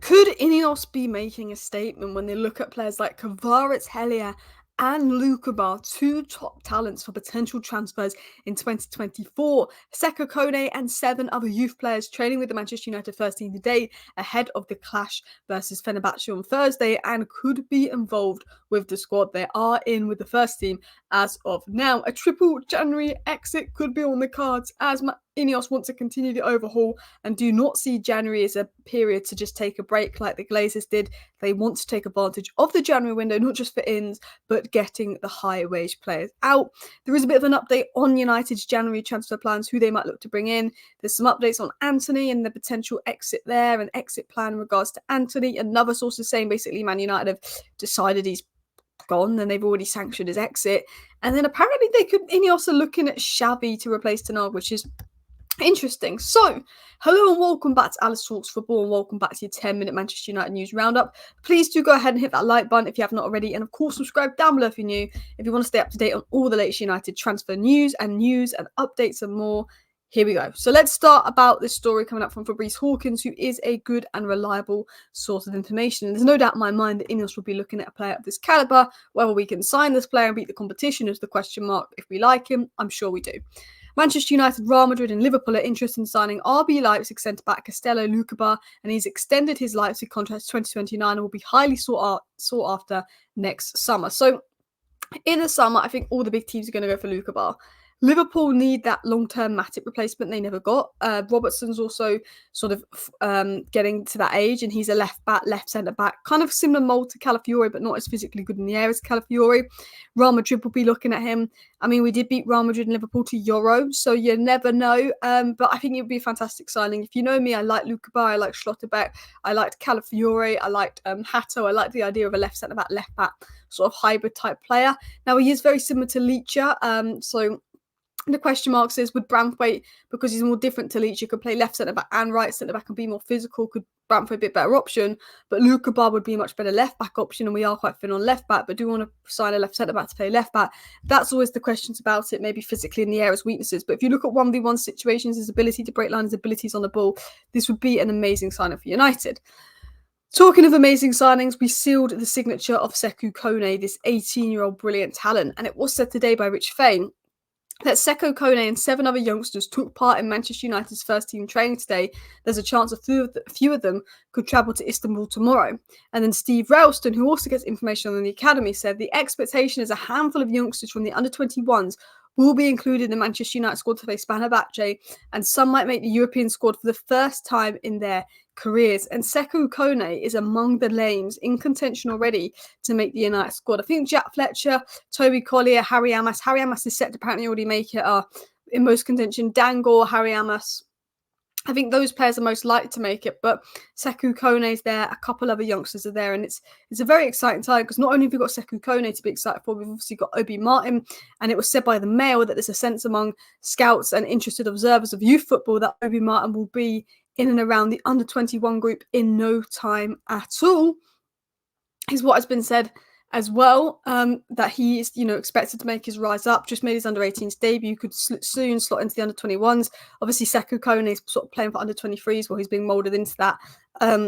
Could INEOS be making a statement when they look at players like Kvaratskhelia and Lukeba, two top talents for potential transfers in 2024? Sekou Kone and 7 other youth players training with the Manchester United first team today ahead of the clash versus Fenerbahce on Thursday and could be involved with the squad. They are in with the first team as of now. A triple January exit could be on the cards as INEOS want to continue the overhaul and do not see January as a period to just take a break like the Glazers did. They want to take advantage of the January window, not just for ins, but getting the higher wage players out. There is a bit of an update on United's January transfer plans, who they might look to bring in. There's some updates on Anthony and the potential exit there, an exit plan in regards to Anthony. Another source is saying basically Man United have decided he's gone and they've already sanctioned his exit. And then apparently INEOS are looking at Xavi to replace Tenag, which is interesting. So, hello and welcome back to Alice Talks Football and welcome back to your 10-minute Manchester United news roundup. Please do go ahead and hit that like button if you have not already, and of course subscribe down below if you're new, if you want to stay up to date on all the latest United transfer news and updates and more. Here we go. So let's start about this story coming up from Fabrice Hawkins, who is a good and reliable source of information. And there's no doubt in my mind that INEOS will be looking at a player of this calibre. Whether we can sign this player and beat the competition is the question mark. If we like him, I'm sure we do. Manchester United, Real Madrid and Liverpool are interested in signing RB Leipzig centre-back Castello Lukeba, and he's extended his Leipzig contract to 2029 and will be highly sought after next summer. So in the summer, I think all the big teams are going to go for Lukeba. Liverpool need that long-term Matip replacement they never got. Robertson's also sort of getting to that age, and he's a left centre-back, kind of similar mould to Calafiori, but not as physically good in the air as Calafiori. Real Madrid will be looking at him. I mean, we did beat Real Madrid and Liverpool to Euro, so you never know. But I think it would be a fantastic signing. If you know me, I like Lukeba, I like Schlotterbeck, I liked Calafiori, I liked Hato. I like the idea of a left centre-back, left-back sort of hybrid-type player. Now, he is very similar to Leacher, so the question marks is, would Branthwaite, because he's more different to Leach, could play left centre-back and right centre-back and be more physical, could Branthwaite be a better option? But Lukeba would be a much better left-back option, and we are quite thin on left-back, but do we want to sign a left centre-back to play left-back? That's always the questions about it, maybe physically in the air as weaknesses. But if you look at 1v1 situations, his ability to break line, his abilities on the ball, this would be an amazing signing for United. Talking of amazing signings, we sealed the signature of Sekou Kone, this 18-year-old brilliant talent, and it was said today by Rich Fain that Sekou Kone and 7 other youngsters took part in Manchester United's first team training today. There's a chance a few of them could travel to Istanbul tomorrow. And then Steve Ralston, who also gets information on the academy, said the expectation is a handful of youngsters from the under-21s will be included in the Manchester United squad to face Fenerbahce, and some might make the European squad for the first time in their careers. And Sekou Kone is among the names in contention already to make the United squad. I think Jack Fletcher, Toby Collier, Harry Amas is set to apparently already make it in most contention. Dangor, Harry Amas, I think those players are most likely to make it, but Sekou Kone is there, a couple other youngsters are there, and it's a very exciting time because not only have we got Sekou Kone to be excited for, we've obviously got Obi Martin, and it was said by the Mail that there's a sense among scouts and interested observers of youth football that Obi Martin will be in and around the under-21 group in no time at all, is what has been said as well, that he is, expected to make his rise up. Just made his under-18s debut, could soon slot into the under-21s. Obviously, Sekou Kone is sort of playing for under-23s, while he's being moulded into that.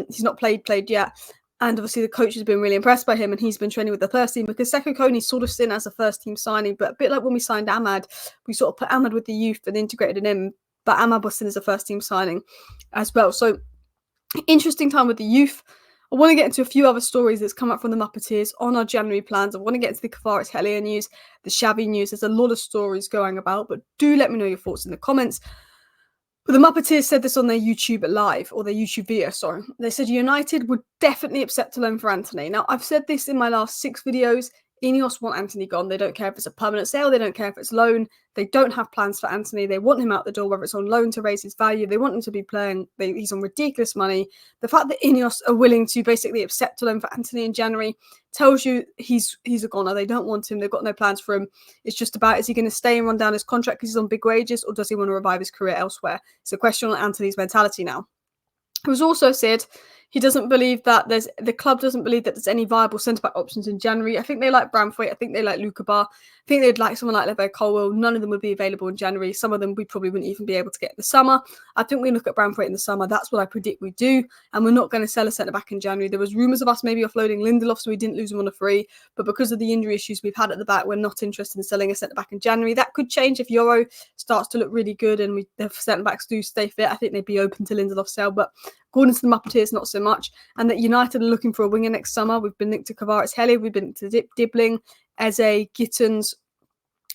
He's not played yet. And obviously, the coach has been really impressed by him, and he's been training with the first team because Sekou Kone is sort of seen as a first-team signing, but a bit like when we signed Ahmad, we sort of put Ahmad with the youth and integrated him, but Ahmad was seen as a first-team signing as well. So, interesting time with the youth. I want to get into a few other stories that's come up from the Muppeteers on our January plans. I want to get into the Kvaratskhelia news, the Xavi news. There's a lot of stories going about, but do let me know your thoughts in the comments. But the Muppeteers said this on their YouTube live, or their YouTube video, sorry. They said United would definitely accept a loan for Anthony. Now, I've said this in my last 6 videos. INEOS want Anthony gone. They don't care if it's a permanent sale. They don't care if it's loan. They don't have plans for Anthony. They want him out the door, whether it's on loan to raise his value. They want him to be playing. He's on ridiculous money. The fact that INEOS are willing to basically accept a loan for Anthony in January tells you he's a goner. They don't want him. They've got no plans for him. It's just about, is he going to stay and run down his contract because he's on big wages, or does he want to revive his career elsewhere? It's a question on Anthony's mentality now. It was also said He doesn't believe that the club doesn't believe that there's any viable centre-back options in January. I think they like Bramthwaite. I think they like Lukeba. I think they'd like someone like Lebo Colwell. None of them would be available in January. Some of them we probably wouldn't even be able to get in the summer. I think we look at Bramthwaite in the summer. That's what I predict we do. And we're not going to sell a centre-back in January. There was rumours of us maybe offloading Lindelof, so we didn't lose him on a free. But because of the injury issues we've had at the back, we're not interested in selling a centre-back in January. That could change if Euro starts to look really good and the centre-backs do stay fit. I think they'd be open to Lindelof's sale. But according to the Muppeteers, not so much. And that United are looking for a winger next summer. We've been linked to Kvaratskhelia, we've been linked to Dibbling, Eze, Gittins.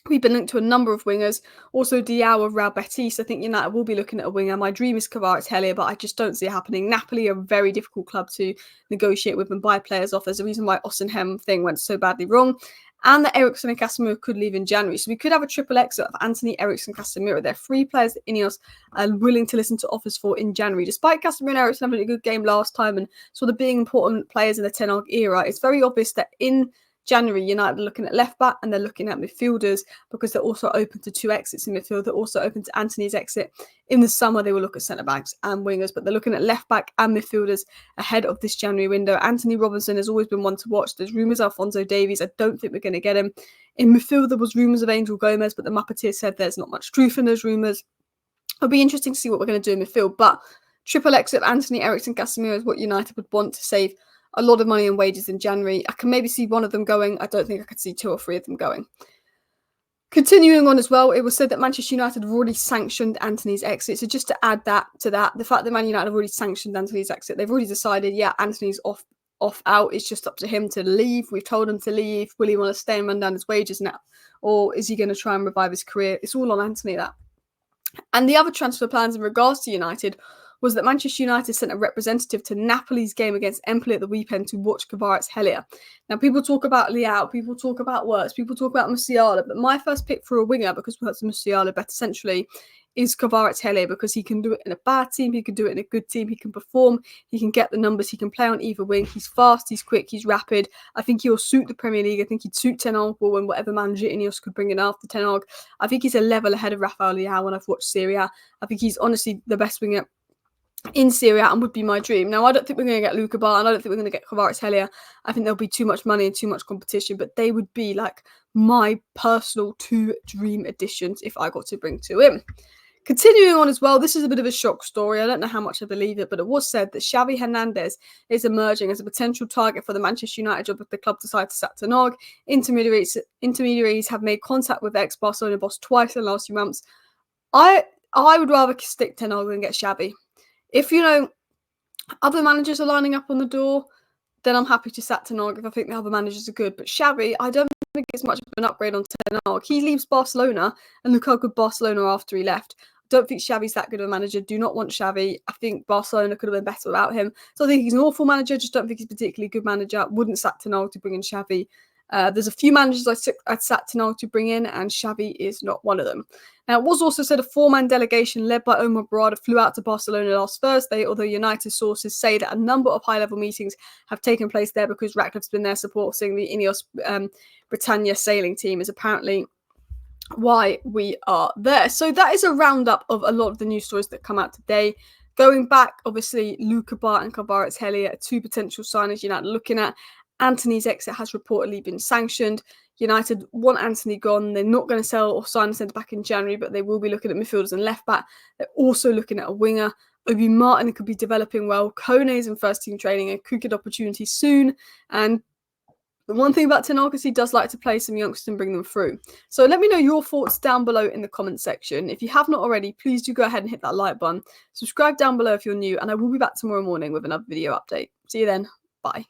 We've been linked to a number of wingers. Also, Diao of Real Betis. I think United will be looking at a winger. My dream is Kvaratskhelia, but I just don't see it happening. Napoli are a very difficult club to negotiate with and buy players off. There's a reason why Osimhen thing went so badly wrong. And that Eriksen and Casemiro could leave in January. So we could have a triple exit of Antony, Eriksen, Casemiro. They're three players that INEOS are willing to listen to offers for in January. Despite Casemiro and Eriksen having a good game last time and sort of being important players in the Ten Hag era, it's very obvious that in January, United are looking at left back and they're looking at midfielders because they're also open to two exits in midfield. They're also open to Antony's exit. In the summer, they will look at centre backs and wingers, but they're looking at left back and midfielders ahead of this January window. Anthony Robinson has always been one to watch. There's rumours of Alphonso Davies. I don't think we're going to get him. In midfield, there was rumours of Angel Gomez, but the Muppeteers said there's not much truth in those rumours. It'll be interesting to see what we're going to do in midfield, but triple exit of Antony, Eriksen, Casemiro is what United would want to save a lot of money in wages in January. I can maybe see one of them going. I don't think I could see two or three of them going. Continuing on as well, it was said that Manchester United have already sanctioned Antony's exit. So just to add that to that, the fact that Man United have already sanctioned Antony's exit, they've already decided, yeah, Antony's off out. It's just up to him to leave. We've told him to leave. Will he want to stay and run down his wages now? Or is he going to try and revive his career? It's all on Antony, that. And the other transfer plans in regards to United was that Manchester United sent a representative to Napoli's game against Empoli at the weekend to watch Kvaratskhelia. Now, people talk about Leao, people talk about Wirtz, people talk about Musiala, but my first pick for a winger, because Wirtz and Musiala better centrally, is Kvaratskhelia, because he can do it in a bad team, he can do it in a good team, he can perform, he can get the numbers, he can play on either wing, he's fast, he's quick, he's rapid. I think he'll suit the Premier League. I think he'd suit Ten Hag and whatever manager INEOS could bring in after Ten Hag. I think he's a level ahead of Rafael Leao when I've watched Serie A. I think he's honestly the best winger in Serie A and would be my dream. Now, I don't think we're going to get Lukeba and I don't think we're going to get Kvaratskhelia. I think there'll be too much money and too much competition, but they would be like my personal two dream additions if I got to bring two in. Continuing on as well, this is a bit of a shock story. I don't know how much I believe it, but it was said that Xavi Hernandez is emerging as a potential target for the Manchester United job if the club decide to sack Ten Hag. Intermediaries have made contact with the ex-Barcelona boss twice in the last few months. I would rather stick Ten Hag than get Xavi. If, other managers are lining up on the door, then I'm happy to sack Ten Hag if I think the other managers are good. But Xavi, I don't think it's much of an upgrade on Ten Hag. He leaves Barcelona, and look how good Barcelona are after he left. I don't think Xavi's that good of a manager. Do not want Xavi. I think Barcelona could have been better without him. So I think he's an awful manager. Just don't think he's a particularly good manager. Wouldn't sack Ten Hag to bring in Xavi. There's a few managers I'd sat Ten Hag to bring in, and Xavi is not one of them. Now, it was also said a four-man delegation led by Omar Barada flew out to Barcelona last Thursday, although United sources say that a number of high-level meetings have taken place there because Ratcliffe's been there supporting the INEOS Britannia sailing team is apparently why we are there. So that is a roundup of a lot of the news stories that come out today. Going back, obviously, Lukeba and Kvaratskhelia are two potential signings United looking at. Antony's exit has reportedly been sanctioned. United want Antony gone. They're not going to sell or sign a centre-back in January, but they will be looking at midfielders and left-back. They're also looking at a winger. Obi Martin could be developing well. Kone is in first-team training and could get opportunities soon. And the one thing about Ten Hag is he does like to play some youngsters and bring them through. So let me know your thoughts down below in the comment section. If you have not already, please do go ahead and hit that like button. Subscribe down below if you're new, and I will be back tomorrow morning with another video update. See you then. Bye.